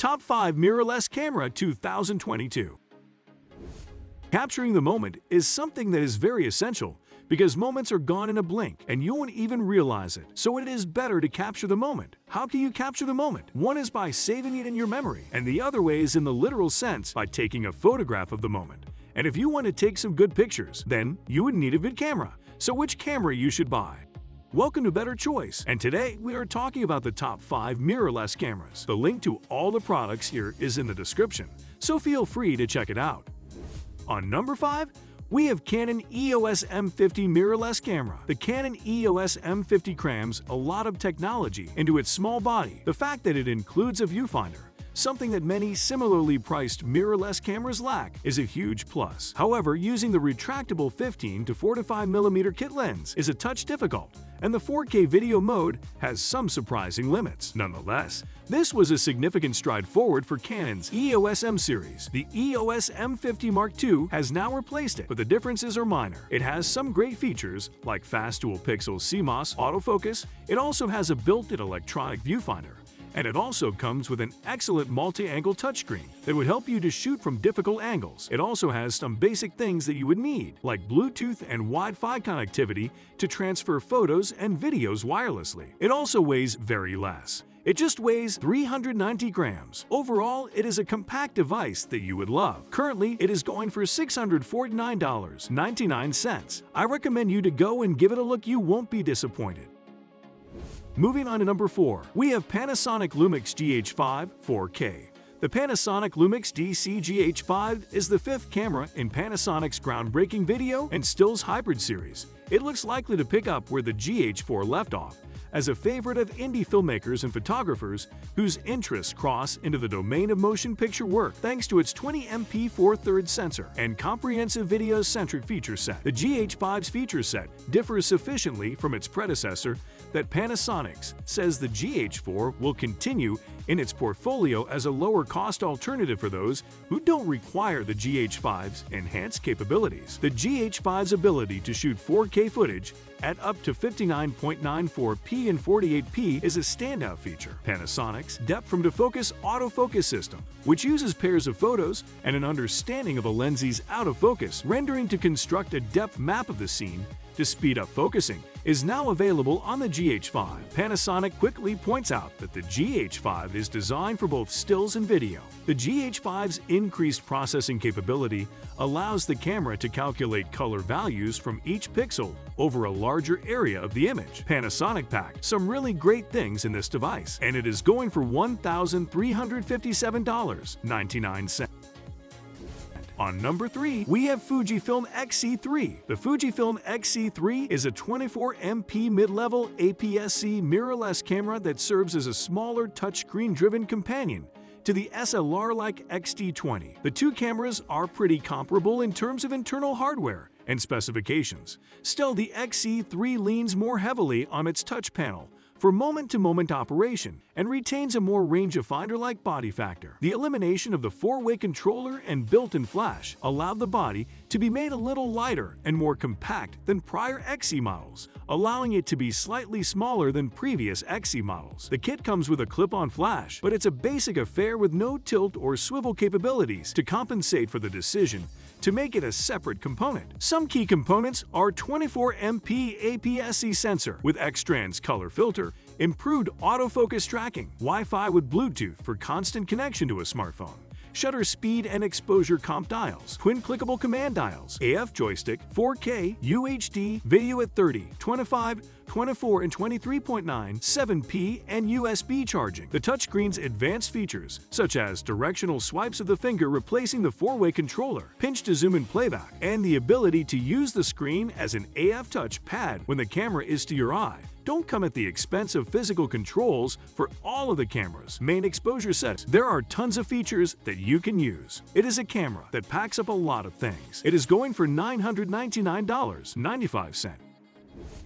Top 5 Mirrorless Camera 2022. Capturing the moment is something that is very essential because moments are gone in a blink and you won't even realize it. So it is better to capture the moment. How can you capture the moment? One is by saving it in your memory, and the other way is in the literal sense by taking a photograph of the moment. And if you want to take some good pictures, then you would need a good camera. So which camera you should buy? Welcome to Better Choice, and today we are talking about the top 5 mirrorless cameras. The link to all the products here is in the description, so feel free to check it out. On number 5, we have Canon EOS M50 mirrorless camera. The Canon EOS M50 crams a lot of technology into its small body. The fact that it includes a viewfinder, something that many similarly priced mirrorless cameras lack, is a huge plus. However, using the retractable 15 to 45mm kit lens is a touch difficult, and the 4K video mode has some surprising limits. Nonetheless, this was a significant stride forward for Canon's EOS M series. The EOS M50 Mark II has now replaced it, but the differences are minor. It has some great features, like fast dual-pixel CMOS autofocus. It also has a built-in electronic viewfinder, and it also comes with an excellent multi-angle touchscreen that would help you to shoot from difficult angles. It also has some basic things that you would need, like Bluetooth and Wi-Fi connectivity to transfer photos and videos wirelessly. It also weighs very less. It just weighs 390 grams. Overall, it is a compact device that you would love. Currently, it is going for $649.99. I recommend you to go and give it a look. You won't be disappointed. Moving on to number 4, we have Panasonic Lumix GH5 4K. The Panasonic Lumix GH5 is the 5th camera in Panasonic's groundbreaking video and stills hybrid series. It looks likely to pick up where the GH4 left off, as a favorite of indie filmmakers and photographers whose interests cross into the domain of motion picture work thanks to its 20MP 4/3 sensor and comprehensive video-centric feature set. The GH5's feature set differs sufficiently from its predecessor that Panasonic says the GH4 will continue in its portfolio as a lower-cost alternative for those who don't require the GH5's enhanced capabilities. The GH5's ability to shoot 4K footage at up to 59.94p and 48p is a standout feature. Panasonic's depth from defocus autofocus system, which uses pairs of photos and an understanding of a lens's out of focus, rendering to construct a depth map of the scene to speed up focusing, is now available on the GH5. Panasonic quickly points out that the GH5 is designed for both stills and video. The GH5's increased processing capability allows the camera to calculate color values from each pixel over a larger area of the image. Panasonic packed some really great things in this device, and it is going for $1,357.99. On number 3, we have Fujifilm XC3. The Fujifilm XC3 is a 24MP mid-level APS-C mirrorless camera that serves as a smaller touchscreen-driven companion to the SLR-like XT20. The two cameras are pretty comparable in terms of internal hardware and specifications. Still, the XC3 leans more heavily on its touch panel for moment-to-moment operation and retains a more rangefinder-like body factor. The elimination of the 4-way controller and built-in flash allowed the body to be made a little lighter and more compact than prior XC models, allowing it to be slightly smaller than previous XC models. The kit comes with a clip-on flash, but it's a basic affair with no tilt or swivel capabilities to compensate for the decision to make it a separate component. Some key components are 24MP APS-C sensor with X-Trans color filter, improved autofocus tracking, Wi-Fi with Bluetooth for constant connection to a smartphone, shutter speed and exposure comp dials, twin clickable command dials, AF joystick, 4K, UHD, video at 30, 25, 24 and 23.9, 7p, and USB charging. The touchscreen's advanced features, such as directional swipes of the finger replacing the 4-way controller, pinch to zoom in playback, and the ability to use the screen as an AF touch pad when the camera is to your eye, don't come at the expense of physical controls for all of the camera's main exposure settings. There are tons of features that you can use. It is a camera that packs up a lot of things. It is going for $999.95.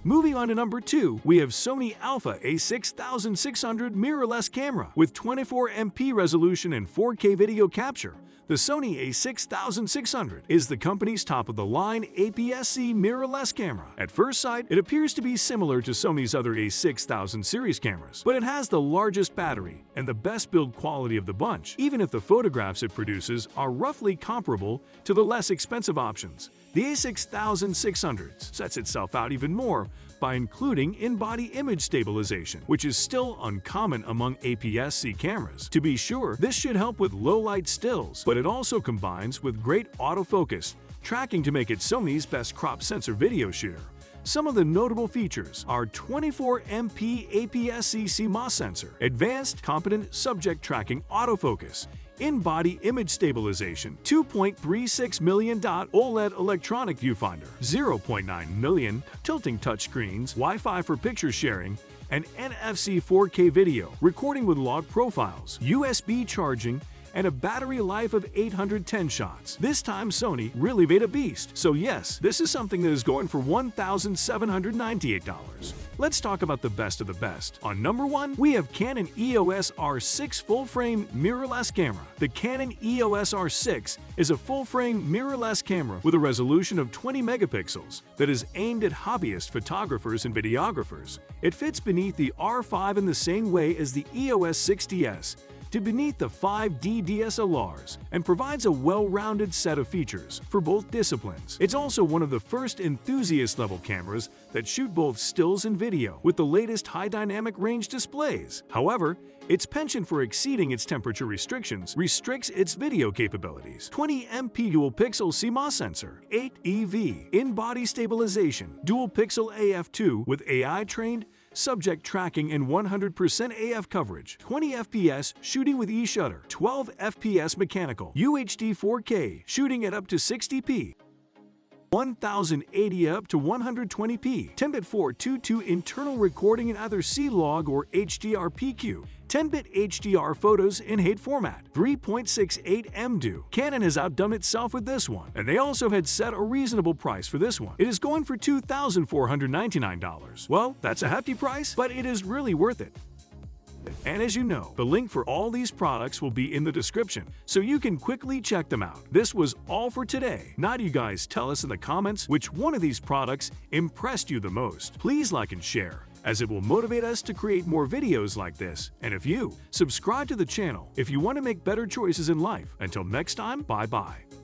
Moving on to number 2, we have Sony Alpha A6600 mirrorless camera with 24MP resolution and 4K video capture. The Sony A6600 is the company's top-of-the-line APS-C mirrorless camera. At first sight, it appears to be similar to Sony's other A6000 series cameras, but it has the largest battery, and the best build quality of the bunch, even if the photographs it produces are roughly comparable to the less expensive options. The A6600 sets itself out even more by including in-body image stabilization, which is still uncommon among APS-C cameras. To be sure, this should help with low-light stills, but it also combines with great autofocus tracking to make it Sony's best crop sensor video shooter. Some of the notable features are 24MP APS-C CMOS sensor, advanced competent subject tracking autofocus, in-body image stabilization, 2.36 million dot OLED electronic viewfinder, 0.9 million tilting touchscreens, Wi-Fi for picture sharing, and NFC 4K video, recording with log profiles, USB charging, and a battery life of 810 shots. This time Sony really made a beast. So yes, this is something that is going for $1,798. Let's talk about the best of the best. On number 1, we have Canon EOS R6 full-frame mirrorless camera. The Canon EOS R6 is a full-frame mirrorless camera with a resolution of 20 megapixels that is aimed at hobbyist photographers and videographers. It fits beneath the R5 in the same way as the EOS 6DS to beneath the 5D DSLRs and provides a well-rounded set of features for both disciplines. It's also one of the first enthusiast-level cameras that shoot both stills and video with the latest high dynamic range displays. However, its penchant for exceeding its temperature restrictions restricts its video capabilities. 20MP dual-pixel CMOS sensor, 8 EV, in-body stabilization, dual-pixel AF2 with AI-trained subject tracking and 100% AF coverage, 20 FPS shooting with e-shutter, 12 FPS mechanical, UHD 4K shooting at up to 60p, 1080 up to 120p, 10-bit 422 internal recording in either C-Log or HDR-PQ, 10-bit HDR photos in HAID format, 3.68 MDU. Canon has outdone itself with this one, and they also had set a reasonable price for this one. It is going for $2,499. Well, that's a hefty price, but it is really worth it. And as you know, the link for all these products will be in the description, so you can quickly check them out. This was all for today. Now you guys tell us in the comments which one of these products impressed you the most. Please like and share, as it will motivate us to create more videos like this. And if you subscribe to the channel if you want to make better choices in life. Until next time, bye-bye.